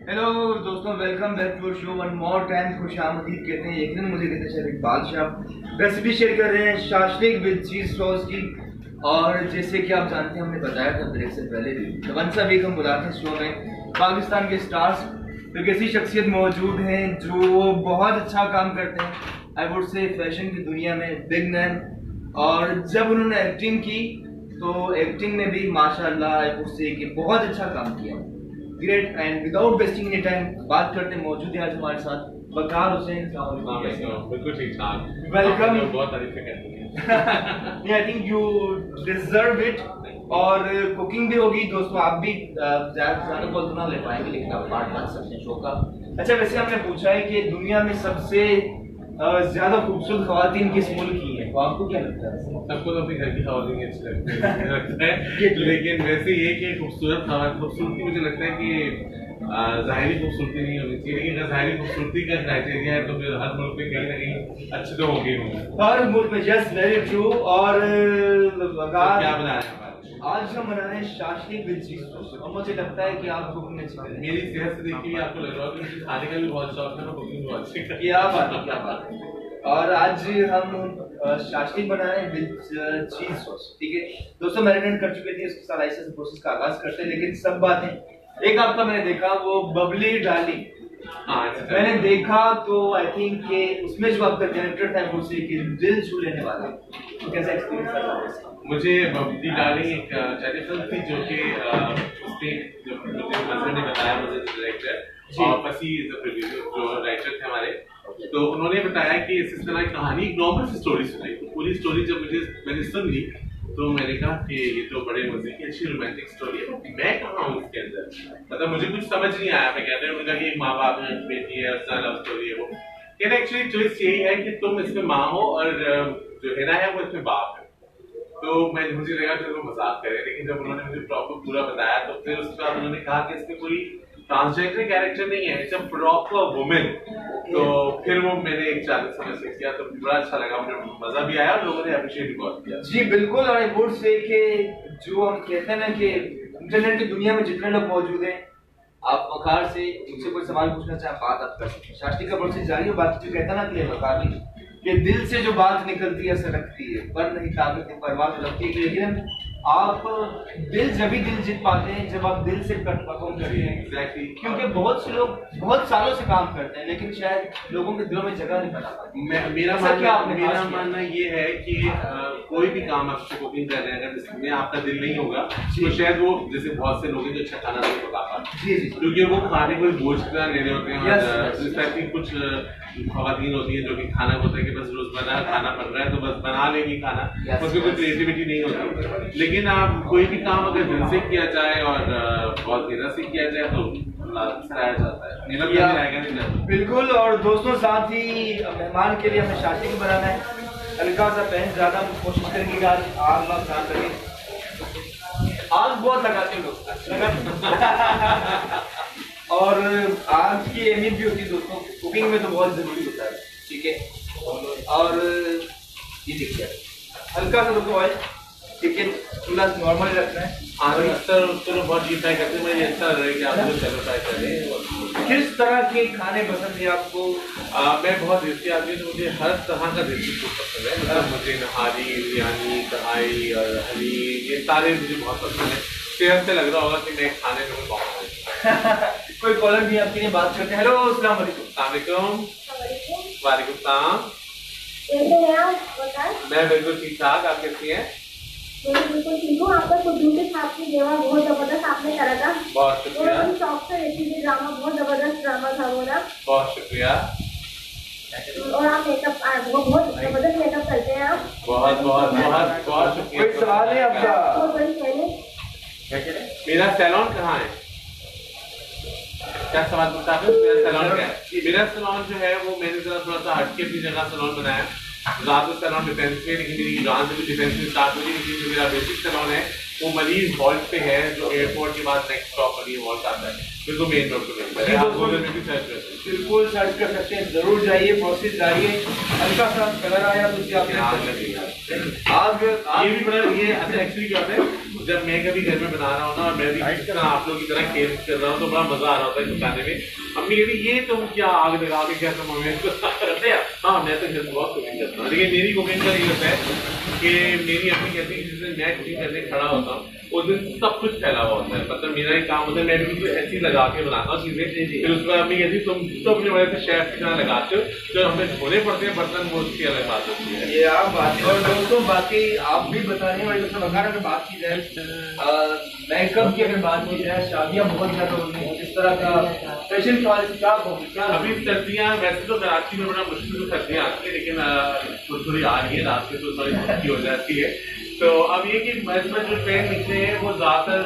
Hello दोस्तों, welcome back to show one more time. खुशामदीद कहते हैं। एक दिन मुझे कहते हैं शरीफ बादशाह रेसिपी शेयर कर रहे हैं शाशलिक विद चीज सॉस की। और जैसे कि आप जानते हैं, हमने बताया था ब्रेक से पहले भी, तमन्ना बेगम बुलाते हैं शो में पाकिस्तान के स्टार्स। तो कैसी शख्सियत मौजूद हैं जो बहुत अच्छा काम करते हैं, आई वुड से फैशन की दुनिया में बिग मैन। और जब उन्होंने एक्टिंग की तो एक्टिंग में भी माशाल्लाह आई वुड से कि बहुत अच्छा काम किया। Great. And without wasting any time बात करते मौजूद है आज हमारे साथ वकार हुसैन। बिल्कुल ठीक ठाक। वेलकम। बहुत तारीफें करती हैं। आई थिंक यू डिजर्व इट। और कुकिंग भी होगी दोस्तों, आप भी ज्यादा कॉल तो ना ले पाएंगे लेकिन आप पार्ट बन सकते हैं शो का। अच्छा, वैसे हमने पूछा है कि दुनिया में सबसे ज्यादा खूबसूरत खवातीन किस मुल्क की है, तो आपको क्या लगता है? सबको तो अपने घर की खवातीन अच्छी लगती है लेकिन वैसे ये कि खूबसूरती मुझे लगता है कि ज़ाहिरी खूबसूरती नहीं होनी चाहिए, लेकिन अगर ज़ाहिरी खूबसूरती का क्राइटेरिया है तो फिर हर मुल्क में कहीं ना कहीं अच्छे तो होंगे हर मुल्क में। Yes, very true. और क्या बना रहे हैं आज हम बना रहे हैं शाशलिक विद चीज सॉस। और मुझे लगता है कि आप कुकिंग अच्छी करें। मेरी सेहत से देखिए भी आपको लग रहा है कि मुझे खाने का भी बहुत शौक है, कुकिंग बहुत अच्छी है। क्या बात है, क्या बात है। और आज हम शाशलिक बना रहे हैं विद चीज सॉस। ठीक है दोस्तों, मैरिनेट कर चुके थे, उसके साथ ऐसे प्रोसेस का आगाज करते हैं। लेकिन सब बातें एक आपका मैंने देखा वो बबली डाली। मैंने देखा तो आई थिंक कि उसमें जो आपका कैरेक्टर था वो उसे कि दिल छू लेने वाला। तो कैसा एक्सपीरियंस था? मुझे बबली डार्लिंग एक चैनल फिल्म थी जो कि उसके जो मुझे मजर ने बताया, मुझे डायरेक्टर और पसी जो राइटर थे हमारे, तो उन्होंने बताया कि इस तरह की कहानी नॉर्मल सी स्टोरी सुनाई। पूरी स्टोरी जब मैंने सुन ली तो मैंने कहा कि ये तो बड़े मजे की अच्छी रोमांटिक स्टोरी है, मैं कहाँ हूँ इसके अंदर। मतलब मुझे कुछ समझ नहीं आया। मैं कहते हैं कि एक माँ बाप है, बेटी है, लव स्टोरी है वो। कहते एक्चुअली ट्विस्ट यही है कि तुम इसमें माँ हो और जो हिना है वो इसमें बाप है। तो मुझे लगा कि वो मजाक करे, लेकिन जब उन्होंने मुझे प्रॉपर पूरा बताया तो फिर उसके बाद उन्होंने कहा कि इसमें कोई ट्रांसजेंडर कैरेक्टर नहीं है, इट्स अ प्रॉपर वुमेन। तो फिर वो मैंने एक चालीस समझ से किया तो बड़ा अच्छा लगा, मुझे मजा भी आया और लोगों ने अप्रिशिएट भी बहुत किया। जी बिल्कुल। और आई वुड से कि जो हम कहते हैं ना कि इंटरनेट की दुनिया में जितने लोग मौजूद हैं, आप वकार से उनसे कोई सवाल पूछना चाहें बात आप कर सकते हैं। शास्त्री का प्रोसेस जारी है। बात जो कहता ना कि वकार नहीं कि दिल से जो बात निकलती है सरकती है, पर नहीं ताकत की परवाह लगती है। लेकिन आप दिल जब भी दिल जीत पाते हैं जब आप दिल से परफॉर्म करते हैं। एग्जैक्टली। क्योंकि बहुत से लोग बहुत सालों से काम करते हैं लेकिन शायद लोगों के दिलों में जगह नहीं बना पाती। मेरा मानना ये है कि कोई भी काम आप कुकिंग कर रहे हैं, अगर जिसमें आपका दिल नहीं होगा तो शायद वो, जैसे बहुत से लोग हैं जो अच्छा खाना नहीं पका पाते क्योंकि वो खाने को बोझ की तरह ले रहे होते हैं। और इस टाइप की कुछ खवातीन होती है जो कि खाना होता है कि बस रोजमर्रा खाना बन रहा है तो बस बना लेंगी खाना, उसमें कोई क्रिएटिविटी नहीं होती। लेकिन आप कोई भी काम अगर दिल से किया जाए और बहुत गहरा से किया जाए तो सराहा जाता है। बिल्कुल। और दोस्तों साथ ही मेहमान के लिए हमें शास्त्री बनाना है। हल्का सा पहन ज्यादा कोशिश करेंगे कि आज आग ना ध्यान रखें। आग बहुत लगाते हैं लोग और आग की अहमियत भी होती है दोस्तों, कुकिंग में तो बहुत जरूरी होता है। ठीक है। और ये देखिए हल्का सा दोस्तों ऑयल, ठीक है, चूल्हा नॉर्मल रखना है। बहुत डीप फ्राई करते हैं, मुझे अच्छा लग रहा है कि आप लोग चलो फ्राई कर रहे हैं। किस तरह के खाने पसंद है आपको? मैं बहुत देसी आदमी हूँ, तो मुझे हर तरह का देसी फूड पसंद है। मतलब मुझे नहारी, बिरयानी, कढ़ाई और हरी, ये सारे मुझे बहुत पसंद है। सेहत से लग रहा होगा कि मैं खाने में बहुत कोई कॉलर भी आपके लिए बात करते हैं। हेलो, अस्सलाम वालेकुम। वालेकुम सलाम। मैं बिल्कुल ठीक ठाक, आप कैसी हैं? बिल्कुल ठीक हूँ। आपका कुद्दू के साथ की ड्रामा बहुत जबरदस्त आपने करा था। बहुत शुक्रिया। शौक से देखी थी ड्रामा, बहुत जबरदस्त ड्रामा था वो ना। बहुत शुक्रिया। और आप मेकअप बहुत जबरदस्त मेकअप करते हैं आप। बहुत बहुत बहुत बहुत शुक्रिया। कोई सवाल है आपका? मेरा सैलून कहाँ है? क्या सवाल पूछा आपने? मेरा सैलून क्या है? मेरा सैलून जो है वो मैंने थोड़ा सा हटके अपनी जगह सैलून बनाया। ज़्यादा सैलून डिफेंस में, लेकिन मेरी ब्रांच भी डिफेंस में स्टार्ट हुई। लेकिन जो मेरा बेसिक सैलून है वो मरीज हॉल्ट पे है, जो एयरपोर्ट के बाद नेक्स्ट स्टॉप मरीज हॉल्ट आता है, बिल्कुल मेन रोड पे मिलता है। आप गूगल में भी सर्च कर सकते हैं। बिल्कुल सर्च कर सकते हैं, जरूर जाइए, प्रोसेस जाइए। हल्का सा कलर आया तो आग लगी। आग ये भी बड़ा ये एक्चुअली क्या होता है जब मैं कभी घर में बना रहा हूँ ना और मैं भी इस तरह आप लोग की तरह खेल कर रहा हूँ तो बड़ा मजा आ रहा होता है खाने में। अम्मी कहती ये तुम क्या आग लगा के क्या तुम हमें करते हैं? हाँ मैं तो घर में बहुत कुकिंग करता हूँ, लेकिन मेरी कुकिंग का ये होता है कि मेरी अम्मी कहती है जिस दिन मैं कुकिंग करने खड़ा होता हूँ उस दिन सब कुछ फैला हुआ होता है, मतलब मेरा एक काम होता है मैं बिल्कुल ऐसी लगा के बनाता हूँ चीजें, फिर उसके बाद अम्मी कहती तुम तो अपनी वजह से शेफ की तरह लगाते हो, जो हमें धोने पड़ते हैं बर्तन वो उसकी अलग बात होती है। ये आप बात है। और दोस्तों बाकी आप भी बता रहे हैं अगर बात की जाए मेकअप की, अगर बात की जाए शादियाँ बहुत ज्यादा होती हैं, इस तरह का फैशन क्या अभी सर्दियाँ वैसे तो कराची में बड़ा मुश्किल से सर्दियाँ आती है, लेकिन थोड़ी थोड़ी आ रही है रात में तो थोड़ी अच्छी हो जाती है। तो अब ये कि इसमें जो ट्रेंड निकले हैं वो ज़्यादातर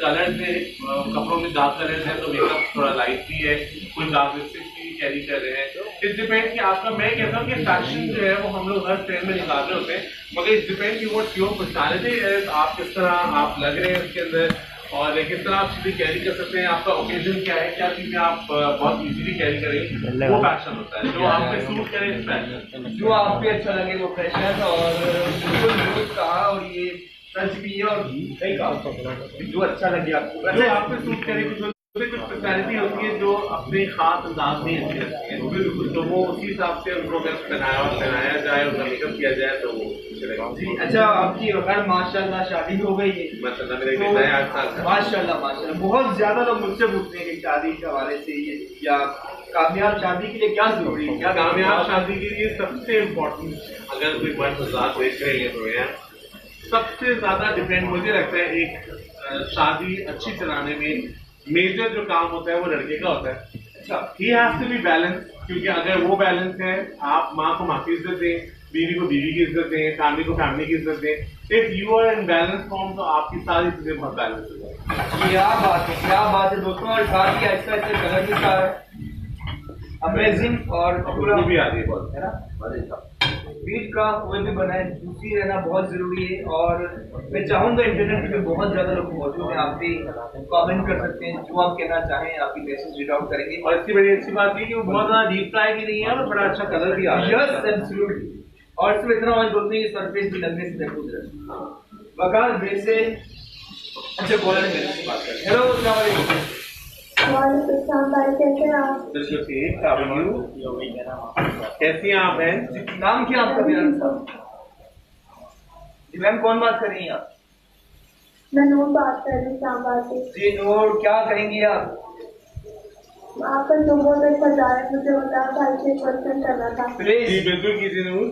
कलर्स हैं, कपड़ों में डार्क कलर्स हैं तो मेकअप थोड़ा लाइट भी है, कुछ डार्क लिपस्टिक भी कैरी कर रहे हैं। इट डिपेंड कि आपका, मैं कहता हूँ कि फैशन जो है वो हम लोग हर ट्रेंड में निकाल रहे होते हैं, मगर इट डिपेंड कि वो योर पर्सनैलिटी है, आप किस तरह आप लग रहे हैं उसके अंदर और किस तरह आप चीज़ें कैरी कर सकते हैं, आपका ओकेजन क्या है, क्या चीज़ें आप बहुत इजीली कैरी करेंगे, वो फैशन होता है। जो आप पे सूट करे फैशन, जो आप पे अच्छा लगे वो फैशन। और बिल्कुल दुरुस्त कहा और ये सच भी है और सही कहा, जो अच्छा लगे आपको, जो आप पे सूट करे कुछ पर्सनैलिटी होती है जो अपने खास अंदाज में अच्छी लगती है, तो वो उसी हिसाब से उनको अगर पहनाया जाए, उनका मेकअप किया जाए तो वो जी। अच्छा आपकी अगर माशाल्लाह शादी हो गई है, माशाल्लाह मेरे बेटा है 8 साल का, माशाल्लाह माशाल्लाह, बहुत ज्यादा लोग मुझसे पूछते हैं कि शादी के हवाले से ये या कामयाब शादी के लिए क्या जरूरी है, क्या कामयाब शादी के लिए सबसे इम्पोर्टेंट अगर कोई बात मजाक देख रहे हैं तो यार सबसे ज्यादा डिपेंड मुझे लगता है एक शादी अच्छी चलाने में मेजर जो काम होता है वो लड़के का होता है। अच्छा, he has to be balance, क्योंकि अगर वो बैलेंस है, आप माँ को माँ की इज्जत दें, बीवी को बीवी की इज्जत दें, फैमिली को फैमिली की इज्जत दें, if you are in balance form तो आपकी सारी चीजें बहुत बैलेंस हो जाएगी। क्या बात है दोस्तों। और साथ ही ऐसा ऐसे कलर भी था अमेजिंग और पूरा भी आ रही है बहुत है ना, बीट का कोई भी बनाए जूसी रहना बहुत जरूरी है। और मैं चाहूंगा इंटरनेट पे बहुत ज्यादा लोग मौजूद हैं, आप भी कमेंट कर सकते हैं, जो आप कहना चाहें आपकी मैसेज रीड आउट करेंगे। और इसकी बड़ी अच्छी बात है कि वो बहुत ज्यादा डीप फ्राई भी नहीं है और बड़ा अच्छा कलर भी आ रहा है। Yes absolutely. और इसमें इतना ऑयल बोलते हैं कि सरफेस भी लगने से देखो बकार वैसे अच्छे कॉलर में बात करें। हेलो अस्सलाम वालेकुम। वालेकुम भाई, कैसे हैं आप? कैसी हैं आप बहन? नाम क्या आपका? मेरा जी मैम, कौन बात कर रही हैं आप? मैं नूर बात कर रही हूँ इस्लामाबाद से। जी नूर, क्या करेंगी आप? आपका जो बहुत अच्छा जा रहा है, मुझे बता भाई से क्वेश्चन करना था। जी बिल्कुल कीजिए नूर।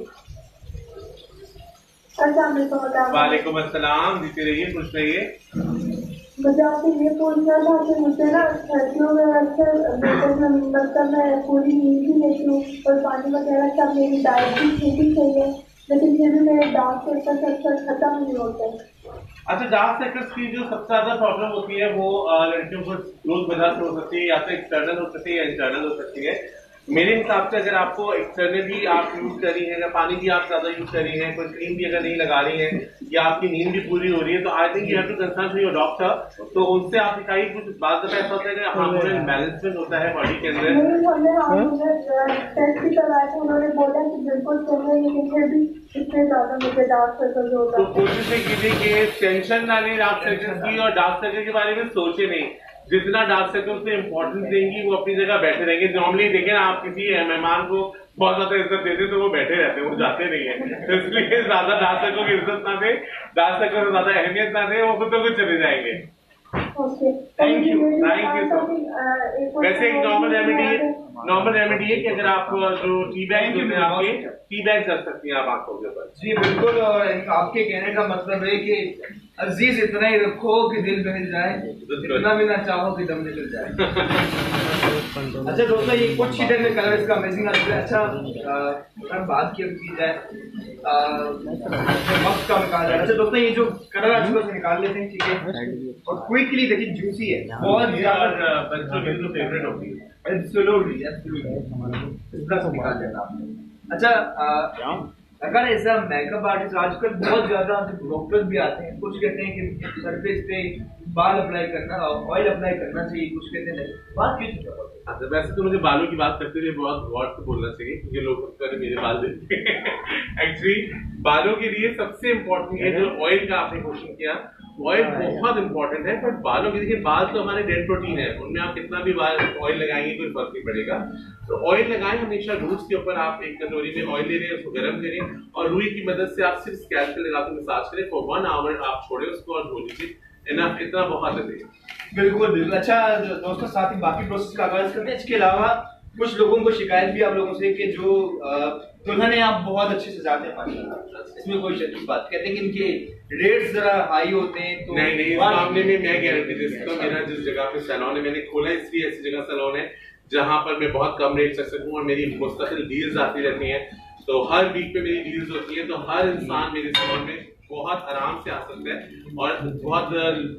वालेकुम अस्सलाम, जीते रहिए, खुश रहिए। मुझे आपसे ये पूछना था कि मुझे ना सर्दियों में अक्सर मतलब मैं पूरी नींद भी लेती हूँ और पानी वगैरह सब, मेरी डाइट भी ठीक ही चाहिए, लेकिन फिर भी मेरे डार्क सर्कल्स अक्सर खत्म नहीं होते। अच्छा, डार्क सर्कल्स की जो सबसे ज्यादा प्रॉब्लम होती है वो लड़कियों को रोज वजह से हो सकती है, या तो एक्सटर्नल हो सकती है या इंटरनल हो सकती है। मेरे हिसाब से अगर आपको एक्सटर्नली आप यूज कर रही हैं, या पानी भी आप ज्यादा यूज कर रही हैं, कोई क्रीम भी अगर नहीं लगा रही हैं, या आपकी नींद भी पूरी हो रही है, तो I think you have to consult your doctor. तो उनसे आप दिखाइए, कुछ बात ऐसा होता है कि हार्मोनल इम्बैलेंसमेंट होता है बॉडी के अंदर। टेस्ट भी करवाया था, उन्होंने बोला कि बिल्कुल सही है, लेकिन फिर भी इससे ज्यादा मुझे डार्क सर्कल होता है। तो कोशिश कीजिए कि टेंशन ना लें डार्क सर्कल की, और डार्क सर्कल के बारे में सोचे नहीं। जितना डार्क सर्कल से इम्पोर्टेंस देंगी वो अपनी जगह बैठे रहेंगे। नॉर्मली देखें ना, आप किसी मेहमान को बहुत ज्यादा इज्जत देते तो वो बैठे रहते हैं, वो जाते नहीं है। इसलिए ज्यादा डार्क सर्कल की इज्जत ना दे, डार्क सर्कल से ज्यादा अहमियत ना दे, वो खुद तो कुछ चले जाएंगे। Thank you so much. वैसे एक नॉर्मल रेमेडी है कि अगर आप जो टी बैग होते हैं आपके, टी बैग कर सकती हैं आप आंखों के ऊपर। जी बिल्कुल। और आपके कहने का मतलब है कि अजीज इतना ही रखो कि दिल बहल जाए, इतना भी ना चाहो कि दम निकल जाए। अच्छा दोस्तों, ये कुछ हिडन में कलर इसका अमेजिंग आता है। अच्छा अगर बात की जाए वक्त का निकाल जाए। अच्छा दोस्तों, ये जो कलर आज से निकाल लेते हैं, ठीक है, और क्विकली देखिए जूसी है, बहुत ज्यादा बच्चों की तो फेवरेट होती है। एब्सोल्युटली निकाल देना आपने। अच्छा अगर ऐसा मेकअप आर्टिस्ट आजकल बहुत ज्यादा डॉक्टर्स भी आते हैं, कुछ कहते हैं कि सरफेस पे बाल अप्लाई करना, ऑयल अप्लाई करना चाहिए, कुछ कहते हैं बात क्यों चुका। अच्छा, वैसे तो मुझे बालों की बात करते हुए बहुत गौर से बोलना चाहिए, क्योंकि लोग मेरे बाल देखते हैं। एक्चुअली बालों के लिए सबसे इम्पोर्टेंट है जो ऑयल का आपने क्वेश्चन किया, ऑयल बहुत इंपॉर्टेंट है, बट बालों के देखिए बाल तो हमारे डेड प्रोटीन है, उनमें आप कितना भी बाल ऑयल लगाएंगे कोई फर्क नहीं पड़ेगा। तो ऑयल लगाएं हमेशा, रूट्स के ऊपर आप एक कटोरी में ऑयल ले रहे हैं, उसको गर्म करें और रुई की मदद से आप सिर्फ स्कैल्प पे लगा के मसाज करें फॉर 1 आवर, आप छोड़े उसको और धो लीजिए, इनफ, इतना बहुत है। बिल्कुल बिल्कुल। अच्छा दोस्तों, साथ ही बाकी प्रोसेस का आगाज करते हैं। इसके अलावा कुछ लोगों को शिकायत भी आप लोगों से कि जो दुल्हने आप बहुत अच्छे से जाते हैं माशाल्लाह, इसमें कोई शक की बात, कहते हैं कि इनके रेट्स जरा हाई होते हैं। तो नहीं, इस मामले में मैं गारंटी दे सकता हूँ, मेरा जिस जगह पे सैलून है मैंने खोला इसलिए ऐसी जगह सैलून है जहाँ पर मैं बहुत कम रेट रख सकूँ और मेरी मुस्तकिल डील्स आती रहती हैं। तो हर वीक पे मेरी डील्स होती है, तो हर इंसान मेरे सैलून में बहुत आराम से आ सकता है और बहुत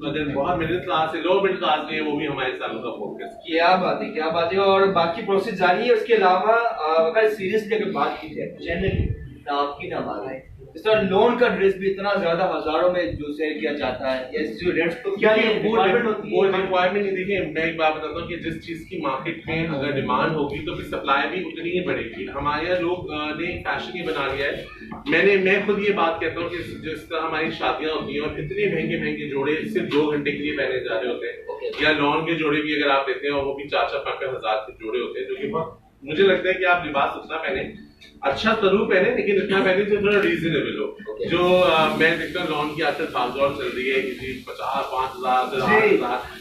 अगर बहुत मिडिल क्लास है, लो मिडिल क्लास नहीं है, वो भी हमारे सैलून का फोकस। क्या बात है, क्या बात है। और बाकी प्रोसेस जारी है। उसके अलावा अगर सीरियसली अगर बात की जाए, जनरली ना आपकी ना हमारा है, इस तरह लोन का ड्रेस भी इतना ज्यादा हजारों में जो सेल किया जाता है, ये जो रेट्स तो क्या ये रिक्वायरमेंट होती है? वो रिक्वायरमेंट नहीं। देखिए मैं एक बात बताता हूँ कि जिस चीज की मार्केट में अगर डिमांड होगी तो फिर सप्लाई भी उतनी ही बढ़ेगी। हमारे यहाँ लोग ने फैशन ही बना लिया है। मैं खुद ये बात कहता हूँ कि जिस तरह हमारी शादियां होती हैं और इतने महंगे महंगे जोड़े सिर्फ 2 घंटे के लिए पहने जा रहे होते हैं, या लॉन के जोड़े भी अगर आप लेते हैं और वो भी 4-5 हजार के जोड़े होते हैं, जो कि मुझे लगता है कि आप लिबास उतना पहने, अच्छा जरूर पहने, लेकिन इतना पहने जो थोड़ा रीजनेबल हो। जो मैं देखता हूँ लॉन की आजकल भागदौड़ चल रही है, किसी 50-5 हजार,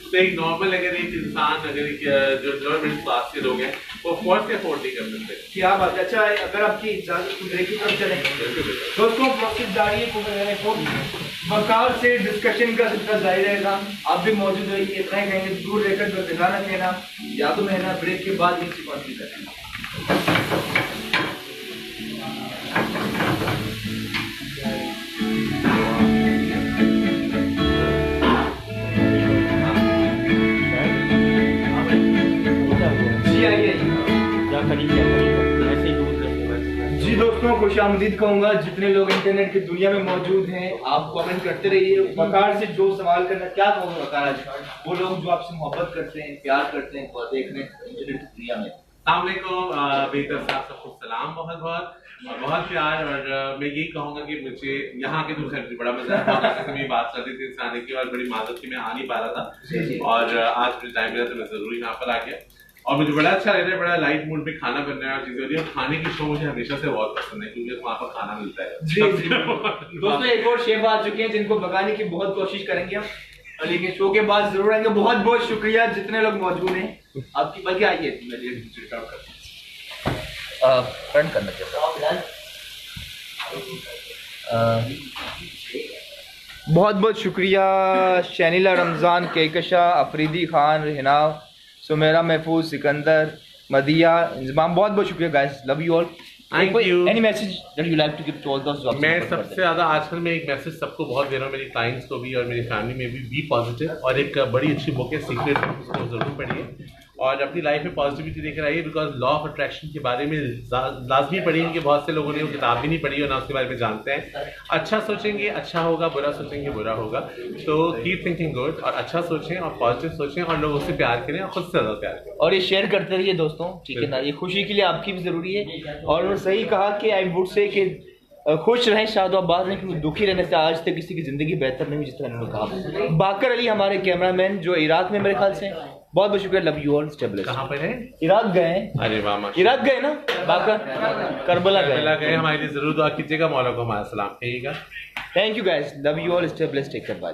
तो एक नॉर्मल अगर एक इंसान अगर जो मिडिल क्लास के लोग हैं वो फोर्स अफोर्ड नहीं कर सकते। क्या बात है। अच्छा अगर आपकी इजाजत तो ब्रेक की तरफ चलेंगे दोस्तों, प्रोसेस जारी है। वकार से डिस्कशन का सिलसिला जारी रहेगा, आप भी मौजूद रहिए। इतना ही कहेंगे, दूर रहकर जो ध्यान रखना, याद में रहना। ब्रेक के बाद नीचे कंटिन्यू करेंगे। जी दोस्तों, खुशामदीद कहूँगा जितने लोग इंटरनेट की दुनिया में मौजूद हैं। आप कमेंट करते रहिए। वकार से जो सवाल करना, क्या कहूँगा वकार, वो लोग जो आपसे मोहब्बत करते हैं, प्यार करते हैं और देख रहे हैं इंटरनेट की दुनिया में। बेहतर साहब सबको सलाम, बहुत बहुत प्यार। और मैं यही कहूँगा कि मुझे यहाँ के दूसरे बड़ा मजा आया। मेरी बात चल रही थी इंसान की और बड़ी माजत की मैं आ नहीं पा रहा था, और आज मुझे टाइम मिला तो मैं जरूर यहाँ पर आ गया और मुझे बड़ा अच्छा लग रहा है। बड़ा लाइट मूड पे खाना बनना है और चीजें होती है। खाने की शो मुझे हमेशा से बहुत पसंद है क्योंकि वहाँ पर खाना मिलता है। जी दोस्तों, एक और शेफ आ चुके हैं जिनको भगाने की बहुत कोशिश करेंगे हम, लेकिन शो के बाद जरूर आएंगे। बहुत बहुत शुक्रिया जितने लोग मौजूद हैं आपकी। बल्कि आइए फ्रंट करना चाहिए। बहुत बहुत शुक्रिया शैनिला रमज़ान, केकशा, अफरीदी खान, रहनाव, सुमेरा, महफूज, सिकंदर, मदिया, इंजमाम, बहुत बहुत शुक्रिया guys, love you all. Thank you. Any message that you like to give to all those जो मैं सबसे ज्यादा आजकल मैं एक मैसेज सबको बहुत दे रहा हूँ, मेरी क्लाइंट्स को भी और मेरी फैमिली में भी पॉजिटिव। और एक बड़ी अच्छी बुक है सीक्रेट, उसको जरूर पढ़िए और अपनी लाइफ में पॉजिटिविटी लेकर आइए, बिकॉज लॉ ऑफ अट्रैक्शन के बारे में लाजमी पढ़िए कि बहुत से लोगों ने वो किताब भी नहीं पढ़ी और ना उसके बारे में जानते हैं। अच्छा सोचेंगे अच्छा होगा, बुरा सोचेंगे बुरा होगा। तो कीप थिंकिंग गुड और अच्छा सोचें और पॉजिटिव सोचें और लोगों से प्यार करें और खुद से ज़्यादा प्यार करें और ये शेयर करते रहिए दोस्तों, ठीक है ना। ये खुशी के लिए आपकी भी ज़रूरी है। और उन्होंने सही कहा कि आई वुड से कि खुश रहें, शादोबाद रहें, क्योंकि दुखी रहने से आज तक किसी की ज़िंदगी बेहतर नहीं हुई, जिस तरह उन्होंने कहा। बाकर अली हमारे कैमरामैन जो इराक में मेरे ख्याल से, बहुत बहुत शुक्रिया, love you all, stay blessed. कहाँ पर है? इराक गए हैं। अरे वाह, इराक गए ना, बाकर करबला गए। हमारे लिए जरूर दुआ कीजिएगा, मौला को हमारा सलाम कहिएगा। Thank you guys, love you all, stay blessed, take care, bye.